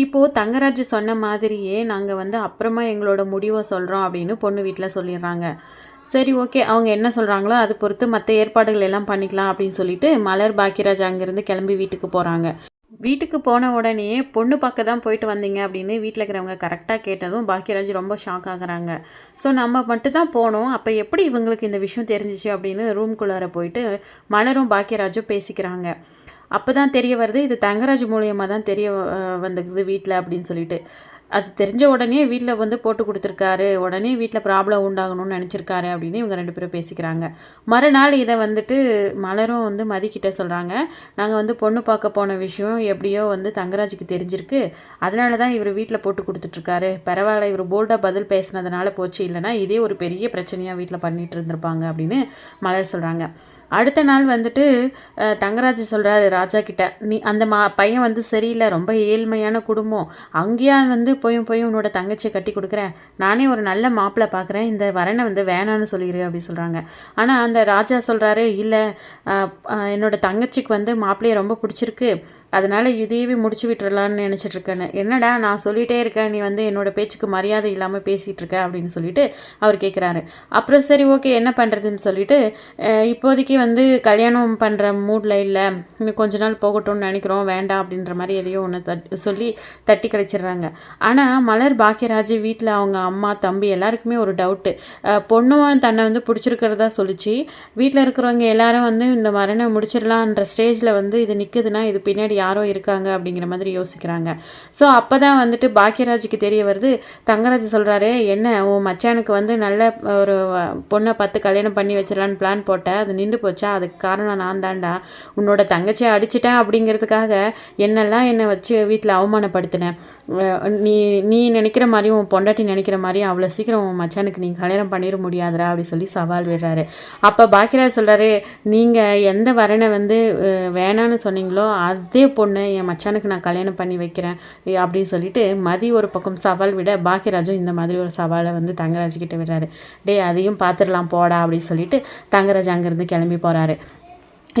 இப்போது தங்கராஜ் சொன்ன மாதிரியே நாங்கள் வந்து அப்புறமா எங்களோட முடிவை சொல்கிறோம் அப்படின்னு பொண்ணு வீட்டில் சொல்லிடுறாங்க. சரி, ஓகே, அவங்க என்ன சொல்கிறாங்களோ அது பொறுத்து மற்ற ஏற்பாடுகள் எல்லாம் பண்ணிக்கலாம் அப்படின்னு சொல்லிட்டு மலர் பாக்கியராஜ் அங்கேருந்து கிளம்பி வீட்டுக்கு போகிறாங்க. வீட்டுக்கு போன உடனேயே பொண்ணு பார்க்க தான் போயிட்டு வந்தீங்க அப்படின்னு வீட்டில் இருக்கிறவங்க கரெக்டாக கேட்டதும் பாக்கியராஜ் ரொம்ப ஷாக் ஆகுறாங்க. ஸோ நம்ம மட்டும் தான் போனோம், அப்போ எப்படி இவங்களுக்கு இந்த விஷயம் தெரிஞ்சிச்சு அப்படின்னு ரூம்குள்ளார போயிட்டு மலரும் பாக்கியராஜும் பேசிக்கிறாங்க. அப்போ தான் தெரிய வருது, இது தங்கராஜ் மூலியமாக தான் தெரிய வந்துக்குது வீட்டில் அப்படின்னு சொல்லிட்டு. அது தெரிஞ்ச உடனே வீட்டில் வந்து போட்டு கொடுத்துருக்காரு, உடனே வீட்டில் ப்ராப்ளம் உண்டாகணும்னு நினச்சிருக்காரு அப்படின்னு இவங்க 2 பேரும் பேசிக்கிறாங்க. மறுநாள் இதை வந்துட்டு மலரும் வந்து மதிக்கிட்ட சொல்கிறாங்க. நாங்கள் வந்து பொண்ணு பார்க்க போன விஷயம் எப்படியோ வந்து தங்கராஜுக்கு தெரிஞ்சிருக்கு, அதனால தான் இவர் வீட்டில் போட்டு கொடுத்துட்ருக்காரு. பரவாயில்ல, இவர் போல்டாக பதில் பேசினதுனால போச்சு, இல்லைனா இதே ஒரு பெரிய பிரச்சனையாக வீட்டில் பண்ணிகிட்டு இருந்திருப்பாங்க அப்படின்னு மலர் சொல்கிறாங்க. அடுத்த நாள் வந்துட்டு தங்கராஜ் சொல்கிறாரு ராஜா கிட்ட, நீ அந்த பையன் வந்து சரியில்லை, ரொம்ப ஏழ்மையான குடும்பம், அங்கேயா வந்து போய் உன்னோட தங்கச்சியை கட்டி கொடுக்குறேன், நானே ஒரு நல்ல மாப்பிள்ளை பார்க்குறேன், இந்த வரனை வந்து வேணான்னு சொல்லிடு அப்படின்னு சொல்கிறாங்க. ஆனால் அந்த ராஜா சொல்கிறாரு, இல்லை, என்னோட தங்கச்சிக்கு வந்து மாப்பிள்ளையை ரொம்ப பிடிச்சிருக்கு, அதனால் இதையவே முடிச்சு விட்டுறலான்னு நினச்சிட்ருக்கேன்னு. என்னடா நான் சொல்லிகிட்டே இருக்கேன், நீ வந்து என்னோட பேச்சுக்கு மரியாதை இல்லாமல் பேசிகிட்டு இருக்க அப்படின்னு சொல்லிட்டு அவர் கேட்குறாரு. அப்புறம் சரி, ஓகே, என்ன பண்ணுறதுன்னு சொல்லிட்டு இப்போதைக்கு வந்து கல்யாணம் பண்ணுற மூடில் இல்லை, இன்னும் கொஞ்ச நாள் போகட்டும்னு நினைக்கிறோம், வேண்டாம் அப்படின்ற மாதிரி எதையோ ஒன்று சொல்லி தட்டி கழிச்சிடுறாங்க. ஆனால் மலர் பாக்கியராஜ் வீட்டில் அவங்க அம்மா தம்பி எல்லாருக்குமே ஒரு டவுட்டு. பொண்ணும் தன்னை வந்து பிடிச்சிருக்கிறதா சொல்லிச்சு, வீட்டில் இருக்கிறவங்க எல்லாரும் வந்து இந்த மரணை முடிச்சிடலான்ற ஸ்டேஜில் வந்து இது நிற்குதுன்னா இது பின்னாடி யாரோ இருக்காங்க அப்படிங்கிற மாதிரி யோசிக்கிறாங்க. ஸோ அப்போ தான் வந்துட்டு பாக்கியராஜுக்கு தெரிய வருது. தங்கராஜ் சொல்கிறாரு, என்ன உன் மச்சானுக்கு வந்து நல்ல ஒரு பொண்ணை பார்த்து கல்யாணம் பண்ணி வச்சிடலான்னு பிளான் போட்டேன், அது நின்று போச்சா, அதுக்கு காரணம் நான் தான்டா, உன்னோட தங்கச்சியை அடிச்சிட்டேன் அப்படிங்கிறதுக்காக என்னை வச்சு வீட்டில் அவமானப்படுத்தினேன், நீ நீ நினைக்கிற மாதிரியும் உன் பொண்டாட்டி நினைக்கிற மாதிரியும் அவ்வளோ சீக்கிரம் உன் மச்சானுக்கு நீங்கள் கல்யாணம் பண்ணிட முடியாதுடா அப்படி சொல்லி சவால் விடுறாரு. அப்போ பாக்கியராஜ் சொல்கிறாரு, நீங்கள் எந்த வரனை வந்து வேணான்னு சொன்னீங்களோ அதே பொண்ணு என் மச்சானுக்கு நான் கல்யாணம் பண்ணி வைக்கிறேன் அப்படின்னு சொல்லிட்டு மதி ஒரு பக்கம் சவால் விட, பாக்கியராஜும் இந்த மாதிரி ஒரு சவாலை வந்து தங்கராஜ்கிட்ட விடுறாரு. டே அதையும் பார்த்துடலாம் போடா அப்படின்னு சொல்லிட்டு தங்கராஜ் அங்கேருந்து கிளம்பி போகிறாரு.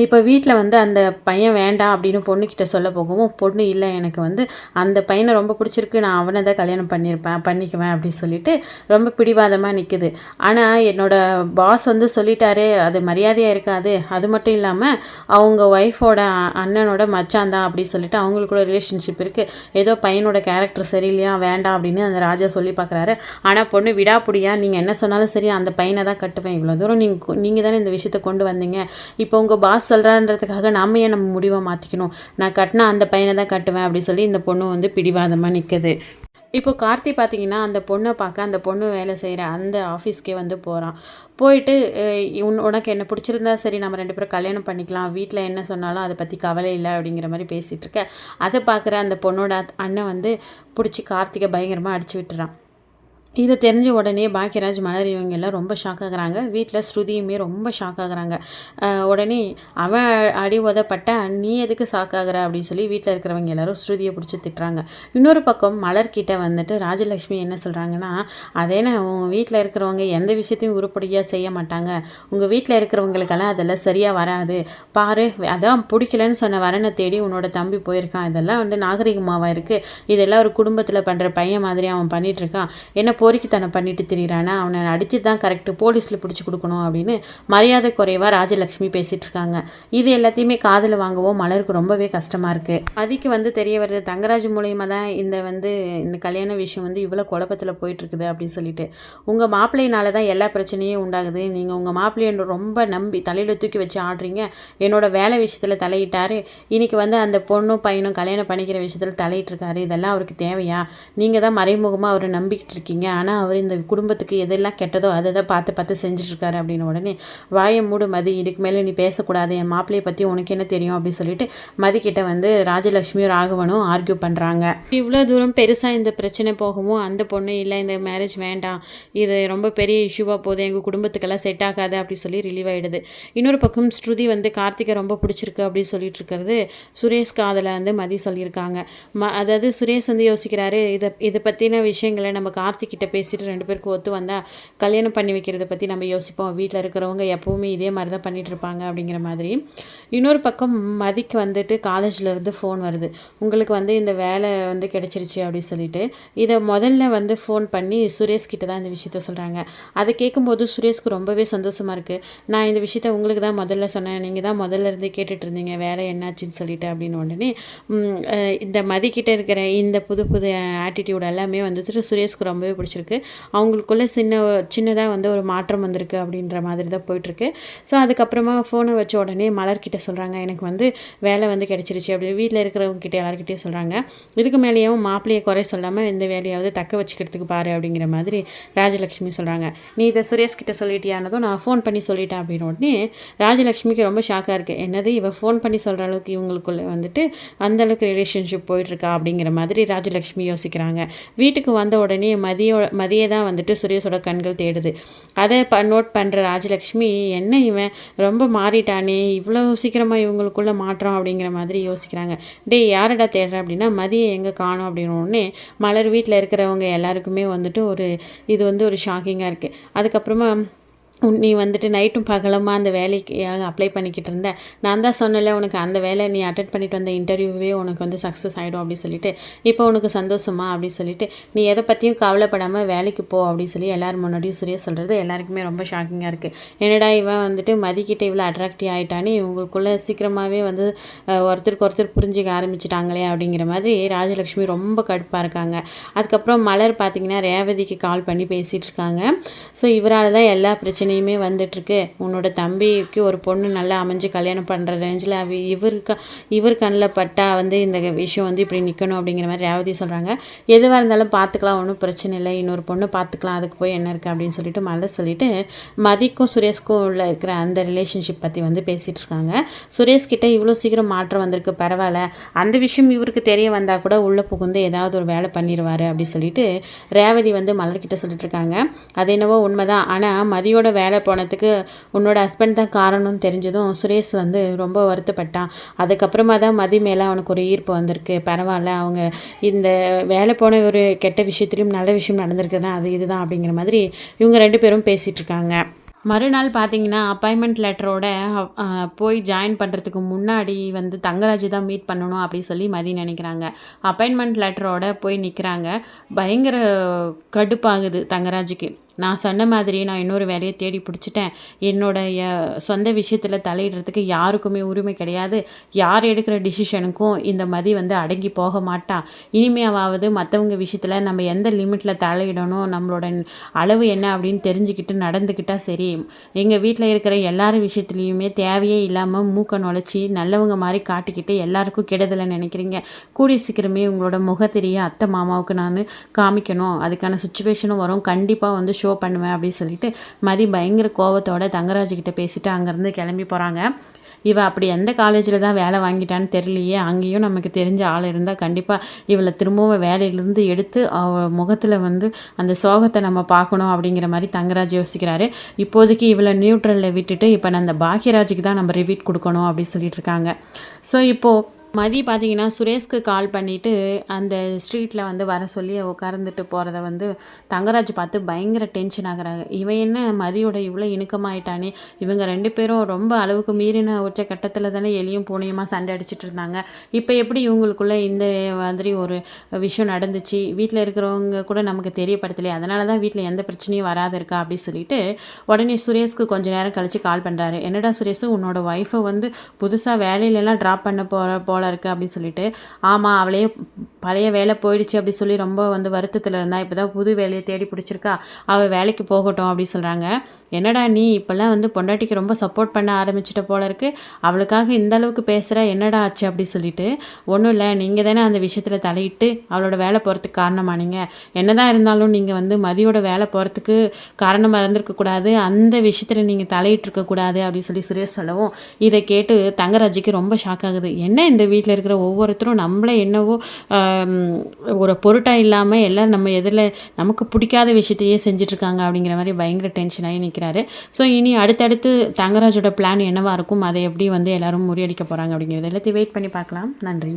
இப்போ வீட்டில் வந்து அந்த பையன் வேண்டாம் அப்படின்னு பொண்ணுக்கிட்ட சொல்ல போகவும், பொண்ணு இல்லை, எனக்கு வந்து அந்த பையனை ரொம்ப பிடிச்சிருக்கு, நான் அவனை தான் கல்யாணம் பண்ணிக்குவேன் அப்படின்னு சொல்லிட்டு ரொம்ப பிடிவாதமாக நிற்குது. ஆனால் என்னோடய பாஸ் வந்து சொல்லிட்டாரு, அது மரியாதையாக இருக்காது, அது மட்டும் இல்லாமல் அவங்க ஒய்ஃபோட அண்ணனோட மச்சான் தான் அப்படி சொல்லிட்டு அவங்களுக்குள்ள ரிலேஷன்ஷிப் இருக்குது, ஏதோ பையனோட கேரக்டர் சரியில்லையா, வேண்டாம் அப்படின்னு அந்த ராஜா சொல்லி பார்க்குறாரு. ஆனால் பொண்ணு விடாப்புடியா, நீங்கள் என்ன சொன்னாலும் சரி அந்த பையனை தான் கட்டுவேன், இவ்வளோ தூரம் நீங்கள் தானே இந்த விஷயத்தை கொண்டு வந்தீங்க, இப்போ உங்கள் பாஸ் சொல்கிறான்றதுக்காக நம்ம ஏன் நம்ம முடிவை மாற்றிக்கணும், நான் கட்டினா அந்த பையனை தான் கட்டுவேன் அப்படி சொல்லி இந்த பொண்ணு வந்து பிடிவாதமாக நிற்குது. இப்போ கார்த்தி பார்த்தீங்கன்னா அந்த பொண்ணை பார்க்க அந்த பொண்ணு வேலை செய்கிற அந்த ஆஃபீஸ்க்கே வந்து போகிறான். போயிட்டு உனக்கு என்ன பிடிச்சிருந்தா சரி, நம்ம 2 பேரும் கல்யாணம் பண்ணிக்கலாம், வீட்டில் என்ன சொன்னாலும் அதை பற்றி கவலை இல்லை அப்படிங்கிற மாதிரி பேசிகிட்டு இருக்க, அதை பார்க்குற அந்த பொண்ணோட அண்ணன் வந்து பிடிச்சி கார்த்திகை பயங்கரமாக அடிச்சு விட்டுறான். இதை தெரிஞ்ச உடனே பாக்கியராஜ் மலர் இவங்க எல்லாம் ரொம்ப ஷாக் ஆகுறாங்க. வீட்டில் ஸ்ருதியுமே ரொம்ப ஷாக் ஆகுறாங்க. உடனே அவன் அடி உதப்பட்ட நீ எதுக்கு ஷாக் ஆகுற அப்படின்னு சொல்லி வீட்டில் இருக்கிறவங்க எல்லாரும் ஸ்ருதியை பிடிச்சி திட்டுறாங்க. இன்னொரு பக்கம் மலர்கிட்ட வந்துட்டு ராஜலக்ஷ்மி என்ன சொல்கிறாங்கன்னா, அதேனா உங்கள் வீட்டில் இருக்கிறவங்க எந்த விஷயத்தையும் உருப்படியாக செய்ய மாட்டாங்க, உங்கள் வீட்டில் இருக்கிறவங்களுக்கெல்லாம் அதெல்லாம் சரியாக வராது, பாரு அதான் பிடிக்கலன்னு சொன்ன வரனை தேடி உன்னோட தம்பி போயிருக்கான், இதெல்லாம் வந்து நாகரிகமாவாக இருக்குது, இதெல்லாம் ஒரு குடும்பத்தில் பண்ணுற பையன் மாதிரி அவன் பண்ணிகிட்ருக்கான், என்ன போரிக்குத்தனம் பண்ணிட்டு திரியிறானா, அவனை அடித்து தான் கரெக்டு, போலீஸில் பிடிச்சி கொடுக்கணும் அப்படின்னு மரியாதை குறைவாக ராஜலக்ஷ்மி பேசிகிட்டு இருக்காங்க. இது எல்லாத்தையுமே காதில் வாங்கவும் மலருக்கு ரொம்பவே கஷ்டமாக இருக்குது. அதுக்கு வந்து தெரிய வருது, தங்கராஜ் மூலியமாக தான் இந்த கல்யாண விஷயம் வந்து இவ்வளோ குழப்பத்தில் போயிட்டுருக்குது அப்படின்னு சொல்லிட்டு, உங்கள் மாப்பிள்ளையினால தான் எல்லா பிரச்சனையும் உண்டாகுது, நீங்கள் உங்கள் மாப்பிள்ளையை ரொம்ப நம்பி தலையில் தூக்கி வச்சு ஆடுறீங்க, என்னோட வேலை விஷயத்தில் தலையிட்டார், இன்றைக்கி வந்து அந்த பொண்ணும் பையனும் கல்யாணம் பண்ணிக்கிற விஷயத்தில் தலையிட்டிருக்காரு, இதெல்லாம் அவருக்கு தேவையா, நீங்கள் தான் மறைமுகமாக அவரை நம்பிக்கிட்டு இருக்கீங்க, ஆனால் அவர் இந்த குடும்பத்துக்கு எதெல்லாம் கெட்டதோ அதை தான் பார்த்து செஞ்சுட்ருக்காரு அப்படின்னு உடனே வாயை மூடு மதி, இதுக்கு மேலே நீ பேசக்கூடாது, என் மாப்பிள்ளையை பற்றி உனக்கு என்ன தெரியும் அப்படின்னு சொல்லிட்டு மதிக்கிட்ட வந்து ராஜலக்ஷ்மியும் ராகவனும் ஆர்கியூ பண்ணுறாங்க. இவ்வளோ தூரம் பெருசாக இந்த பிரச்சனை போகவும் அந்த பொண்ணு இல்லை, இந்த மேரேஜ் வேண்டாம், இது ரொம்ப பெரிய இஷ்யூவாக போகுது, எங்கள் குடும்பத்துக்கெல்லாம் செட் ஆகாது அப்படி சொல்லி ரிலீவ் ஆகிடுது. இன்னொரு பக்கம் ஸ்ருதி வந்து கார்த்திகை ரொம்ப பிடிச்சிருக்கு அப்படின்னு சொல்லிட்டு இருக்கிறது சுரேஷ் காதில் வந்து மதி சொல்லியிருக்காங்க. அதாவது சுரேஷ் வந்து யோசிக்கிறாரு, இதை பற்றின விஷயங்களை நம்ம கார்த்திகிட்ட கிட்ட பேசிட்டு 2 பேருக்கும் ஒத்து வந்தால் கல்யாணம் பண்ணி வைக்கிறத பற்றி நம்ம யோசிப்போம். வீட்டில் இருக்கிறவங்க எப்போவுமே இதே மாதிரி தான் பண்ணிகிட்ருப்பாங்க அப்படிங்கிற மாதிரி. இன்னொரு பக்கம் மதிக்கு வந்துட்டு காலேஜ்லேருந்து ஃபோன் வருது. உங்களுக்கு வந்து இந்த வேலை வந்து கிடச்சிருச்சு அப்படின்னு சொல்லிட்டு. இதை முதல்ல வந்து ஃபோன் பண்ணி சுரேஷ் கிட்ட தான் இந்த விஷயத்த சொல்கிறாங்க. அதை கேட்கும்போது சுரேஷ்க்கு ரொம்பவே சந்தோஷமாக இருக்குது. நான் இந்த விஷயத்த உங்களுக்கு தான் முதல்ல சொன்னேன், நீங்கள் தான் முதல்ல இருந்தே கேட்டுட்டு இருந்தீங்க வேலை என்னாச்சுன்னு சொல்லிட்டு அப்படின்னு உடனே இந்த மதிக்கிட்ட இருக்கிற இந்த புது புது ஆட்டிடியூட் எல்லாமே வந்துட்டு சுரேஷ்க்கு ரொம்பவே பிடிச்சிருக்கு. அவங்களுக்குள்ள சின்னதாக வந்து ஒரு மாற்றம் வந்திருக்கு அப்படின்ற மாதிரி தான் போயிட்டுருக்கு. ஸோ அதுக்கப்புறமா ஃபோனை வச்ச உடனே மலர்கிட்ட சொல்கிறாங்க, எனக்கு வந்து வேலை வந்து கிடச்சிருச்சு அப்படி வீட்டில் இருக்கிறவங்க கிட்டே எல்லாருக்கிட்டையும் சொல்கிறாங்க. இதுக்கு மேலேயும் மாப்பிள்ளையை குறை சொல்லாமல் இந்த வேலையாவது தக்க வச்சுக்கிறதுக்கு பாரு அப்படிங்கிற மாதிரி ராஜலக்ஷ்மி சொல்கிறாங்க. நீ இதை சுரேஷ் கிட்ட சொல்லிட்டியானதும் நான் ஃபோன் பண்ணி சொல்லிட்டேன் அப்படின்னு உடனே ராஜலக்ஷ்மிக்கு ரொம்ப ஷாக்காக இருக்குது. என்னது இவ ஃபோன் பண்ணி சொல்கிற அளவுக்கு இவங்களுக்குள்ளே வந்துட்டு அந்தளவுக்கு ரிலேஷன்ஷிப் போயிட்டுருக்கா அப்படிங்கிற மாதிரி ராஜலக்ஷ்மி யோசிக்கிறாங்க. வீட்டுக்கு வந்த உடனே மதியை தான் வந்துட்டு சுரேஷோட கண்கள் தேடுது. அதை நோட் பண்ணுற ராஜலக்ஷ்மி, என்ன இவன் ரொம்ப மாறிட்டானே, இவ்வளோ சீக்கிரமாக இவங்களுக்குள்ளே மாற்றம் அப்படிங்கிற மாதிரி யோசிக்கிறாங்க. யாரடா தேடுற அப்படின்னா மதியை எங்கே காணோம் அப்படின்னு உடனே மலர் வீட்டில் இருக்கிறவங்க எல்லாருக்குமே வந்துட்டு இது வந்து ஒரு ஷாக்கிங்காக இருக்குது. அதுக்கப்புறமா நீ வந்துட்டு நைட்டும் பகலமாக அந்த வேலைக்கு அப்ளை பண்ணிக்கிட்டு இருந்த, நான் தான் சொன்னல உனக்கு அந்த வேலை நீ அட்டென்ட் பண்ணிட்டு வந்த இன்டர்வியூவே உனக்கு வந்து சக்ஸஸ் ஆகிடும் அப்படின்னு சொல்லிட்டு, இப்போ உனக்கு சந்தோஷமா அப்படின்னு சொல்லிட்டு நீ எதை பற்றியும் கவலைப்படாமல் வேலைக்கு போ அப்படின்னு சொல்லி எல்லோரும் முன்னாடியும் சுரேஷ் சொல்கிறது எல்லாருக்குமே ரொம்ப ஷாக்கிங்காக இருக்குது. என்னடா இவன் வந்துட்டு மதிக்கிட்ட இவ்வளோ அட்ராக்டிவ் ஆகிட்டானே, இவங்களுக்குள்ளே சீக்கிரமாகவே வந்து ஒருத்தருக்கு ஒருத்தர் புரிஞ்சிக்க ஆரம்பிச்சிட்டாங்களே அப்படிங்கிற மாதிரி ராஜலக்ஷ்மி ரொம்ப கடுப்பாக இருக்காங்க. அதுக்கப்புறம் மலர் பார்த்திங்கன்னா ரேவதிக்கு கால் பண்ணி பேசிகிட்டு இருக்காங்க. ஸோ இவரால் தான் எல்லா பிரச்சனையும் வந்துட்டுருக்கு. உன்னோட தம்பிக்கு ஒரு பொண்ணு நல்லா அமைஞ்சு கல்யாணம் பண்ணுற ரேஞ்சில் இவர் கண்ணில் பட்டா வந்து இந்த விஷயம் வந்து இப்படி நிற்கணும் அப்படிங்கிற மாதிரி ரேவதி சொல்கிறாங்க. எதுவாக இருந்தாலும் பார்த்துக்கலாம், ஒன்றும் பிரச்சனை இல்லை, இன்னொரு பொண்ணு பார்த்துக்கலாம், அதுக்கு போய் என்ன இருக்குது அப்படின்னு சொல்லிட்டு மலர் சொல்லிட்டு மதிக்கும் சுரேஷ்க்கும் உள்ள இருக்கிற அந்த ரிலேஷன்ஷிப் பற்றி வந்து பேசிகிட்டு இருக்காங்க. சுரேஷ்கிட்ட இவ்வளோ சீக்கிரம் மாற்றம் வந்திருக்கு, பரவாயில்ல, அந்த விஷயம் இவருக்கு தெரிய வந்தால் கூட உள்ளே புகுந்து ஏதாவது ஒரு வேலை பண்ணிடுவார் அப்படி சொல்லிட்டு ரேவதி வந்து மலர்கிட்ட சொல்லிட்டு இருக்காங்க. அது என்னவோ உண்மைதான், ஆனால் மதியோட வேலை போனதுக்கு உன்னோட ஹஸ்பண்ட் தான் காரணம்னு தெரிஞ்சதும் சுரேஷ் வந்து ரொம்ப வருத்தப்பட்டான். அதுக்கப்புறமா தான் மதி மேலே அவனுக்கு ஒரு ஈர்ப்பு வந்திருக்கு. பரவாயில்ல, அவங்க இந்த வேலை போன ஒரு கெட்ட விஷயத்துலையும் நல்ல விஷயம் நடந்திருக்குன்னா அது இதுதான் அப்படிங்கிற மாதிரி இவங்க 2 பேரும் பேசிகிட்டு இருக்காங்க. மறுநாள் பார்த்தீங்கன்னா அப்பாயின்மெண்ட் லெட்டரோட போய் ஜாயின் பண்ணுறதுக்கு முன்னாடி வந்து தங்கராஜ் தான் மீட் பண்ணணும் அப்படின்னு சொல்லி மதி நினைக்கிறாங்க. அப்பாயின்மெண்ட் லெட்டரோட போய் நிற்கிறாங்க. பயங்கர கடுப்பாகுது தங்கராஜுக்கு. நான் சொன்ன மாதிரி நான் இன்னொரு வேலையை தேடி பிடிச்சிட்டேன். என்னோடைய சொந்த விஷயத்தில் தலையிடுறதுக்கு யாருக்குமே உரிமை கிடையாது. யார் எடுக்கிற டிசிஷனுக்கும் இந்த மதி வந்து அடங்கி போக மாட்டா. இனிமேவாவது மற்றவங்க விஷயத்தில் நம்ம எந்த லிமிட்டில் தலையிடணும், நம்மளோட அளவு என்ன அப்படின்னு தெரிஞ்சுக்கிட்டு நடந்துக்கிட்டால் சரி. எங்கள் வீட்டில் இருக்கிற எல்லாரும் விஷயத்துலேயுமே தேவையே இல்லாமல் மூக்க நுழைச்சி நல்லவங்க மாதிரி காட்டிக்கிட்டு எல்லாருக்கும் கெடுதலை நினைக்கிறீங்க. கூடிய சீக்கிரமே உங்களோட முகத்தெரிய அத்தை மாமாவுக்கு நான் காமிக்கணும். அதுக்கான சுச்சுவேஷனும் வரும். கண்டிப்பாக வந்து ஷோ பண்ணுவேன் அப்படின்னு சொல்லிட்டு மதி பயங்கர கோவத்தோட தங்கராஜ்கிட்ட பேசிட்டு அங்கேருந்து கிளம்பி போகிறாங்க. இவ அப்படி எந்த காலேஜில் தான் வேலை வாங்கிட்டான்னு தெரியலையே, அங்கேயும் நமக்கு தெரிஞ்ச ஆள் இருந்தால் கண்டிப்பாக இவளை திரும்பவும் வேலையிலேருந்து எடுத்து அவள் முகத்தில் வந்து அந்த சோகத்தை நம்ம பார்க்கணும் அப்படிங்கிற மாதிரி தங்கராஜ் யோசிக்கிறாரு. இப்போதைக்கு இவளை நியூட்ரலில் விட்டுட்டு இப்போ நான் அந்த பாக்யராஜுக்கு தான் நம்ம ரிவீட் கொடுக்கணும் அப்படின்னு சொல்லிட்டு இருக்காங்க. ஸோ இப்போது மதி பார்த்தீங்கன்னா சுரேஷ்க்கு கால் பண்ணிவிட்டு அந்த ஸ்ட்ரீட்டில் வந்து வர சொல்லி உட்கார்ந்துட்டு போகிறத வந்து தங்கராஜ் பார்த்து பயங்கர டென்ஷன் ஆகுறாங்க. இவன் என்ன மதியோட இவ்வளோ இணுக்கமாயிட்டானே, இவங்க 2 பேரும் ரொம்ப அளவுக்கு மீறின உச்ச கட்டத்தில் தானே எலியும் பூனையுமா சண்டை அடிச்சிட்டு இருந்தாங்க. இப்போ எப்படி இவங்களுக்குள்ளே இந்த மாதிரி ஒரு விஷயம் நடந்துச்சு, வீட்டில் இருக்கிறவங்க கூட நமக்கு தெரியப்படுத்தலையே, அதனால தான் வீட்டில் எந்த பிரச்சனையும் வராது இருக்கா அப்படின்னு சொல்லிட்டு உடனே சுரேஷ்க்கு கொஞ்சம் நேரம் கழித்து கால் பண்ணுறாரு. என்னடா சுரேஷ், உன்னோட ஒய்ஃபை வந்து புதுசாக வேலையிலலாம் ட்ராப் பண்ண போல இருக்குது அப்படின்னு சொல்லிட்டு, ஆமாம் அவளே பழைய வேலை போயிடுச்சு அப்படி சொல்லி ரொம்ப வந்து வருத்தத்தில் இருந்தா, இப்போ தான் புது வேலையை தேடி பிடிச்சிருக்கா, அவள் வேலைக்கு போகட்டும் அப்படின்னு சொல்கிறாங்க. என்னடா நீ இப்போல்லாம் வந்து பொண்டாட்டிக்கு ரொம்ப சப்போர்ட் பண்ண ஆரம்பிச்சிட்ட போல இருக்குது, அவளுக்காக இந்த அளவுக்கு பேசுகிற, என்னடா ஆச்சு அப்படி சொல்லிட்டு. ஒன்றும் இல்லை, நீங்கள் தானே அந்த விஷயத்தில் தலையிட்டு அவளோட வேலை போகிறதுக்கு காரணமானீங்க. என்னதான் இருந்தாலும் நீங்கள் வந்து மதியோட வேலை போகிறதுக்கு காரணமாக இருந்திருக்கக்கூடாது, அந்த விஷயத்தில் நீங்கள் தலையிட்டிருக்கக்கூடாது அப்படின்னு சொல்லி சுரேஷ் சொல்லவும் இதை கேட்டு தங்கராஜுக்கு ரொம்ப ஷாக் ஆகுது. என்ன இந்த வீட்டில் இருக்கிற ஒவ்வொருத்தரும் நம்மளே என்னவோ ஒரு பொருட்டாக இல்லாமல் எல்லாம் நம்ம எதில் நமக்கு பிடிக்காத விஷயத்தையே செஞ்சிட்ருக்காங்க அப்படிங்கிற மாதிரி பயங்கர டென்ஷன் ஆகி நிற்கிறாரு. ஸோ இனி அடுத்தடுத்து தங்கராஜோட பிளான் என்னவாக இருக்கும், அதை எப்படி வந்து எல்லோரும் முறியடிக்க போகிறாங்க அப்படிங்கிறத எல்லாத்தையும் வெயிட் பண்ணி பார்க்கலாம். நன்றி.